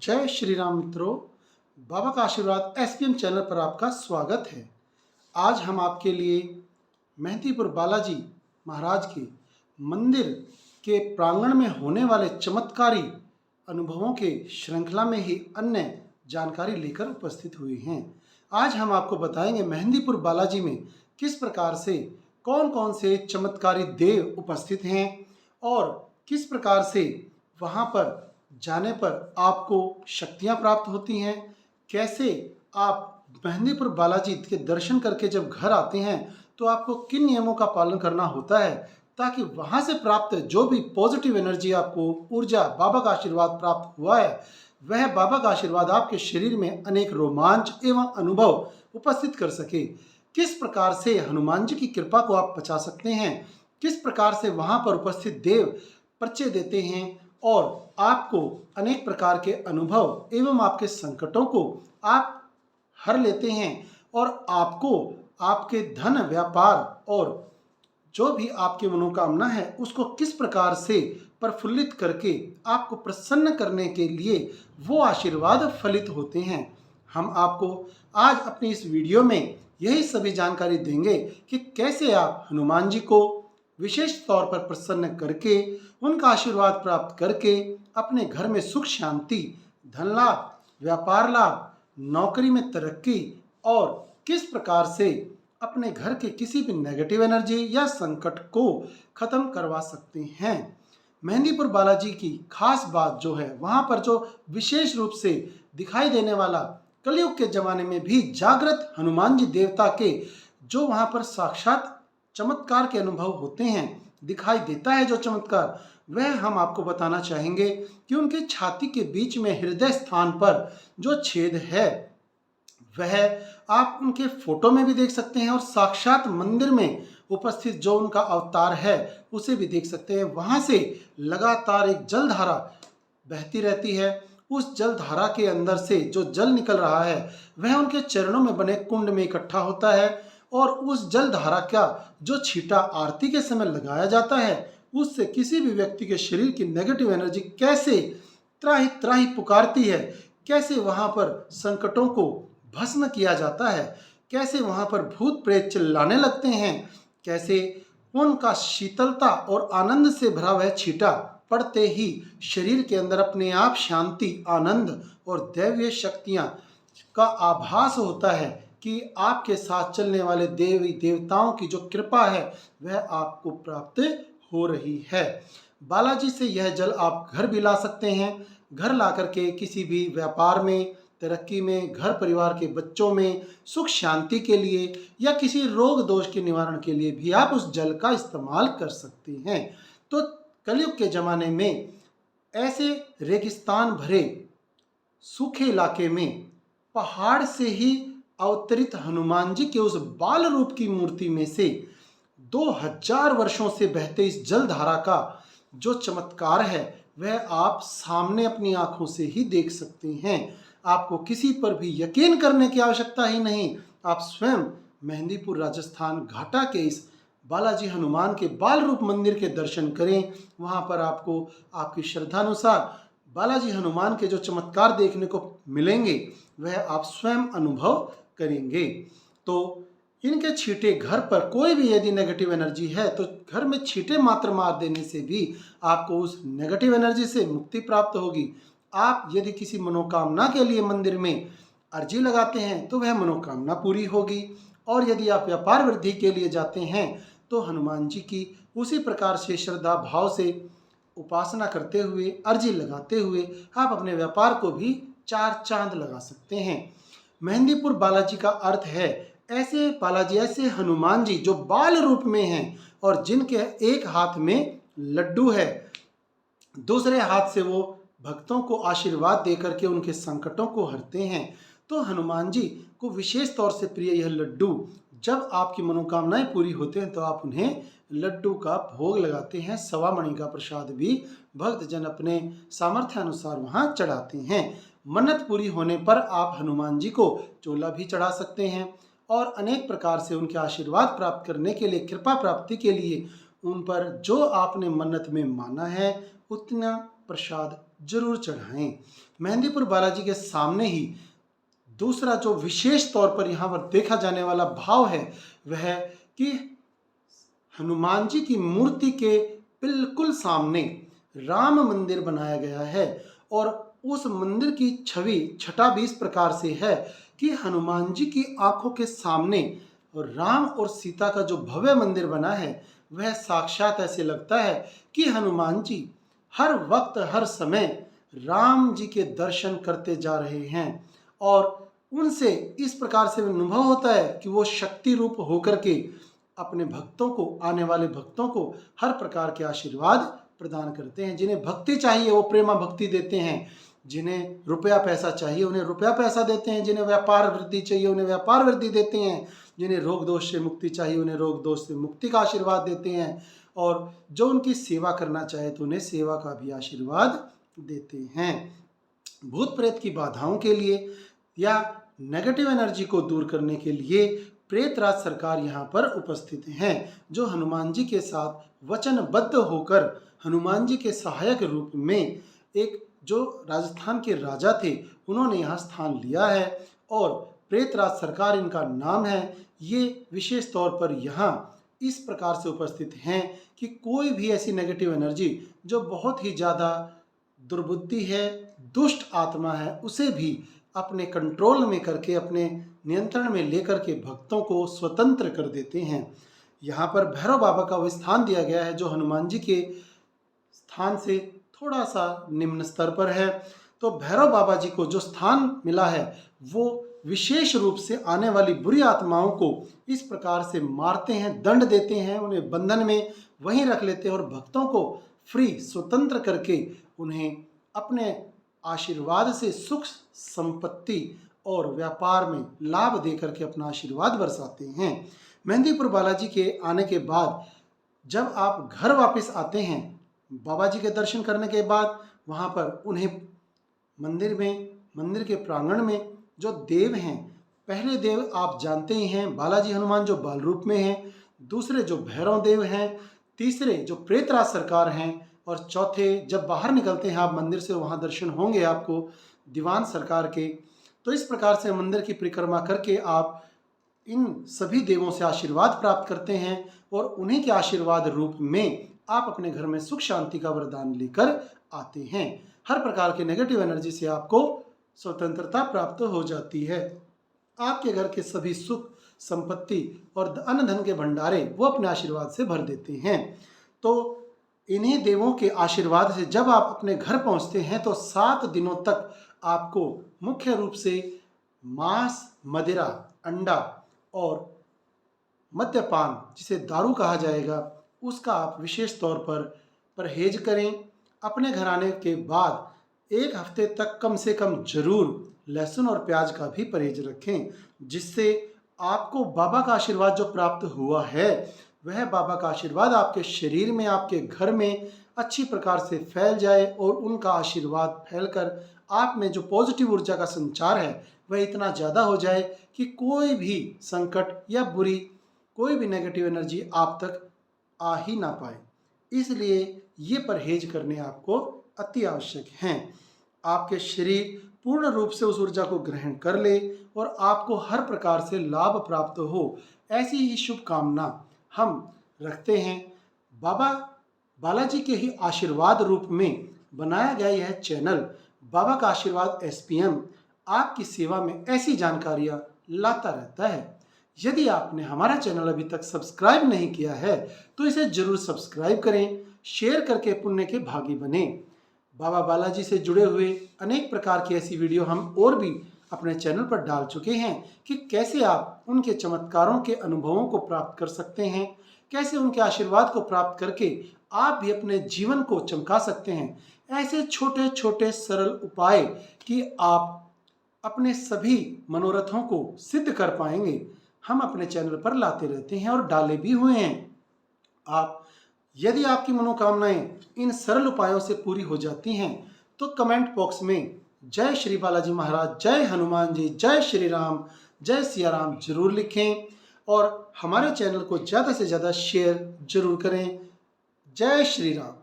जय श्री राम मित्रों। बाबा का आशीर्वाद एसपीएम चैनल पर आपका स्वागत है। आज हम आपके लिए मेहंदीपुर बालाजी महाराज के मंदिर के प्रांगण में होने वाले चमत्कारी अनुभवों के श्रृंखला में ही अन्य जानकारी लेकर उपस्थित हुए हैं। आज हम आपको बताएंगे मेहंदीपुर बालाजी में किस प्रकार से कौन कौन से चमत्कारी देव उपस्थित हैं और किस प्रकार से वहाँ पर जाने पर आपको शक्तियाँ प्राप्त होती हैं, कैसे आप मेहंदीपुर बालाजी के दर्शन करके जब घर आते हैं तो आपको किन नियमों का पालन करना होता है ताकि वहाँ से प्राप्त जो भी पॉजिटिव एनर्जी आपको ऊर्जा बाबा का आशीर्वाद प्राप्त हुआ है वह बाबा का आशीर्वाद आपके शरीर में अनेक रोमांच एवं अनुभव उपस्थित कर सके। किस प्रकार से हनुमान जी की कृपा को आप बचा सकते हैं, किस प्रकार से वहाँ पर उपस्थित देव परिचय देते हैं और आपको अनेक प्रकार के अनुभव एवं आपके संकटों को आप हर लेते हैं और आपको आपके धन व्यापार और जो भी आपकी मनोकामना है उसको किस प्रकार से प्रफुल्लित करके आपको प्रसन्न करने के लिए वो आशीर्वाद फलित होते हैं। हम आपको आज अपनी इस वीडियो में यही सभी जानकारी देंगे कि कैसे आप हनुमान जी को विशेष तौर पर प्रसन्न करके उनका आशीर्वाद प्राप्त करके अपने घर में सुख शांति, धन लाभ, व्यापार लाभ, नौकरी में तरक्की और किस प्रकार से अपने घर के किसी भी नेगेटिव एनर्जी या संकट को खत्म करवा सकते हैं। मेहंदीपुर बालाजी की खास बात जो है वहाँ पर जो विशेष रूप से दिखाई देने वाला कलयुग के जमाने में भी जागृत हनुमान जी देवता के जो वहाँ पर साक्षात चमत्कार के अनुभव होते हैं, दिखाई देता है जो चमत्कार, वह हम आपको बताना चाहेंगे कि उनकी छाती के बीच में हृदय स्थान पर जो छेद है वह आप उनके फोटो में भी देख सकते हैं और साक्षात मंदिर में उपस्थित जो उनका अवतार है उसे भी देख सकते हैं। वहाँ से लगातार एक जलधारा बहती रहती है। उस जलधारा के अंदर से जो जल निकल रहा है वह उनके चरणों में बने कुंड में इकट्ठा होता है और उस जलधारा का जो छींटा आरती के समय लगाया जाता है उससे किसी भी व्यक्ति के शरीर की नेगेटिव एनर्जी कैसे त्राही त्राही पुकारती है, कैसे वहाँ पर संकटों को भस्म किया जाता है, कैसे वहाँ पर भूत प्रेत चिल्लाने लगते हैं, कैसे उनका शीतलता और आनंद से भरा वह छींटा पड़ते ही शरीर के अंदर अपने आप शांति, आनंद और दैवीय शक्तियाँ का आभास होता है कि आपके साथ चलने वाले देवी देवताओं की जो कृपा है वह आपको प्राप्त हो रही है। बालाजी से यह जल आप घर भी ला सकते हैं। घर ला करके किसी भी व्यापार में, तरक्की में, घर परिवार के बच्चों में सुख शांति के लिए या किसी रोग दोष के निवारण के लिए भी आप उस जल का इस्तेमाल कर सकते हैं। तो कलयुग के ज़माने में ऐसे रेगिस्तान भरे सूखे इलाके में पहाड़ से ही अवतरित हनुमान जी के उस बाल रूप की मूर्ति में से 2000 वर्षों से बहते इस जलधारा का जो चमत्कार है वह आप सामने अपनी आंखों से ही देख सकते हैं। आपको किसी पर भी यकीन करने की आवश्यकता ही नहीं। आप स्वयं मेहंदीपुर राजस्थान घाटा के इस बालाजी हनुमान के बाल रूप मंदिर के दर्शन करें। वहाँ पर आपको आपकी श्रद्धानुसार बालाजी हनुमान के जो चमत्कार देखने को मिलेंगे वह आप स्वयं अनुभव करेंगे। तो इनके छींटे घर पर कोई भी यदि नेगेटिव एनर्जी है तो घर में छींटे मात्र मार देने से भी आपको उस नेगेटिव एनर्जी से मुक्ति प्राप्त होगी। आप यदि किसी मनोकामना के लिए मंदिर में अर्जी लगाते हैं तो वह मनोकामना पूरी होगी और यदि आप व्यापार वृद्धि के लिए जाते हैं तो हनुमान जी की उसी प्रकार से श्रद्धा भाव से उपासना करते हुए, अर्जी लगाते हुए आप अपने व्यापार को भी 4 चांद लगा सकते हैं। मेहंदीपुर बालाजी का अर्थ है ऐसे बालाजी, ऐसे हनुमान जी जो बाल रूप में हैं और जिनके एक हाथ में लड्डू है, दूसरे हाथ से वो भक्तों को आशीर्वाद दे करके उनके संकटों को हरते हैं। तो हनुमान जी को विशेष तौर से प्रिय यह लड्डू, जब आपकी मनोकामनाएं पूरी होते हैं तो आप उन्हें लड्डू का भोग लगाते हैं। सवा मणि का प्रसाद भी भक्तजन अपने सामर्थ्य अनुसार वहाँ चढ़ाते हैं। मन्नत पूरी होने पर आप हनुमान जी को चोला भी चढ़ा सकते हैं और अनेक प्रकार से उनके आशीर्वाद प्राप्त करने के लिए, कृपा प्राप्ति के लिए उन पर जो आपने मन्नत में माना है उतना प्रसाद जरूर चढ़ाएं। मेहंदीपुर बालाजी के सामने ही दूसरा जो विशेष तौर पर यहाँ पर देखा जाने वाला भाव है वह है कि हनुमान जी की मूर्ति के बिल्कुल सामने राम मंदिर बनाया गया है और उस मंदिर की छवि छटा भी इस प्रकार से है कि हनुमान जी की आंखों के सामने और राम और सीता का जो भव्य मंदिर बना है वह साक्षात ऐसे लगता है कि हनुमान जी हर वक्त हर समय राम जी के दर्शन करते जा रहे हैं और उनसे इस प्रकार से अनुभव होता है कि वो शक्ति रूप होकर के अपने भक्तों को, आने वाले भक्तों को हर प्रकार के आशीर्वाद प्रदान करते हैं। जिन्हें भक्ति चाहिए वो प्रेमा भक्ति देते हैं, जिन्हें रुपया पैसा चाहिए उन्हें रुपया पैसा देते हैं, जिन्हें व्यापार वृद्धि चाहिए उन्हें व्यापार वृद्धि देते हैं, जिन्हें रोग दोष से मुक्ति चाहिए उन्हें रोग दोष से मुक्ति का आशीर्वाद देते हैं और जो उनकी सेवा करना चाहे तो उन्हें सेवा का भी आशीर्वाद देते हैं। भूत प्रेत की बाधाओं के लिए या नेगेटिव एनर्जी को दूर करने के लिए प्रेतराज सरकार यहाँ पर उपस्थित हैं, जो हनुमान जी के साथ वचनबद्ध होकर हनुमान जी के सहायक रूप में एक जो राजस्थान के राजा थे उन्होंने यहाँ स्थान लिया है और प्रेतराज सरकार इनका नाम है। ये विशेष तौर पर यहाँ इस प्रकार से उपस्थित हैं कि कोई भी ऐसी नेगेटिव एनर्जी जो बहुत ही ज़्यादा दुर्बुद्धि है, दुष्ट आत्मा है, उसे भी अपने कंट्रोल में करके अपने नियंत्रण में लेकर के भक्तों को स्वतंत्र कर देते हैं। यहाँ पर भैरव बाबा का वो स्थान दिया गया है जो हनुमान जी के स्थान से थोड़ा सा निम्न स्तर पर है। तो भैरव बाबा जी को जो स्थान मिला है वो विशेष रूप से आने वाली बुरी आत्माओं को इस प्रकार से मारते हैं, दंड देते हैं, उन्हें बंधन में वहीं रख लेते हैं और भक्तों को फ्री स्वतंत्र करके उन्हें अपने आशीर्वाद से सुख संपत्ति और व्यापार में लाभ देकर के अपना आशीर्वाद बरसाते हैं। मेहंदीपुर बालाजी के आने के बाद जब आप घर वापस आते हैं बाबा जी के दर्शन करने के बाद, वहाँ पर उन्हें मंदिर के प्रांगण में जो देव हैं, पहले देव आप जानते ही हैं बालाजी हनुमान जो बाल रूप में हैं, दूसरे जो भैरव देव हैं, तीसरे जो प्रेतराज सरकार हैं और चौथे जब बाहर निकलते हैं आप मंदिर से वहाँ दर्शन होंगे आपको दीवान सरकार के। तो इस प्रकार से मंदिर की परिक्रमा करके आप इन सभी देवों से आशीर्वाद प्राप्त करते हैं और उन्हीं के आशीर्वाद रूप में आप अपने घर में सुख शांति का वरदान लेकर आते हैं। हर प्रकार के नेगेटिव एनर्जी से आपको स्वतंत्रता प्राप्त हो जाती है। आपके घर के सभी सुख संपत्ति और अन्न धन के भंडारे वो अपने आशीर्वाद से भर देते हैं। तो इन्हीं देवों के आशीर्वाद से जब आप अपने घर पहुंचते हैं तो 7 दिनों तक आपको मुख्य रूप से मांस, मदिरा, अंडा और मद्यपान जिसे दारू कहा जाएगा उसका आप विशेष तौर पर परहेज करें। अपने घर आने के बाद 1 हफ्ते तक कम से कम जरूर लहसुन और प्याज का भी परहेज रखें, जिससे आपको बाबा का आशीर्वाद जो प्राप्त हुआ है वह बाबा का आशीर्वाद आपके शरीर में, आपके घर में अच्छी प्रकार से फैल जाए और उनका आशीर्वाद फैलकर आप में जो पॉजिटिव ऊर्जा का संचार है वह इतना ज़्यादा हो जाए कि कोई भी संकट या कोई भी नेगेटिव एनर्जी आप तक आ ही ना पाए। इसलिए ये परहेज करने आपको अति आवश्यक हैं। आपके शरीर पूर्ण रूप से उस ऊर्जा को ग्रहण कर ले और आपको हर प्रकार से लाभ प्राप्त हो, ऐसी ही शुभकामना हम रखते हैं। बाबा बालाजी के ही आशीर्वाद रूप में बनाया गया यह चैनल बाबा का आशीर्वाद SPM आपकी सेवा में ऐसी जानकारियाँ लाता रहता है। यदि आपने हमारा चैनल अभी तक सब्सक्राइब नहीं किया है तो इसे जरूर सब्सक्राइब करें, शेयर करके पुण्य के भागी बने। बाबा बालाजी से जुड़े हुए अनेक प्रकार की ऐसी वीडियो हम और भी अपने चैनल पर डाल चुके हैं कि कैसे आप उनके चमत्कारों के अनुभवों को प्राप्त कर सकते हैं, कैसे उनके आशीर्वाद को प्राप्त करके आप भी अपने जीवन को चमका सकते हैं। ऐसे छोटे छोटे सरल उपाय कि आप अपने सभी मनोरथों को सिद्ध कर पाएंगे हम अपने चैनल पर लाते रहते हैं और डाले भी हुए हैं। यदि आपकी मनोकामनाएं इन सरल उपायों से पूरी हो जाती हैं तो कमेंट बॉक्स में जय श्री बालाजी महाराज, जय हनुमान जी, जय श्री राम, जय सिया राम जरूर लिखें और हमारे चैनल को ज़्यादा से ज़्यादा शेयर जरूर करें। जय श्री राम।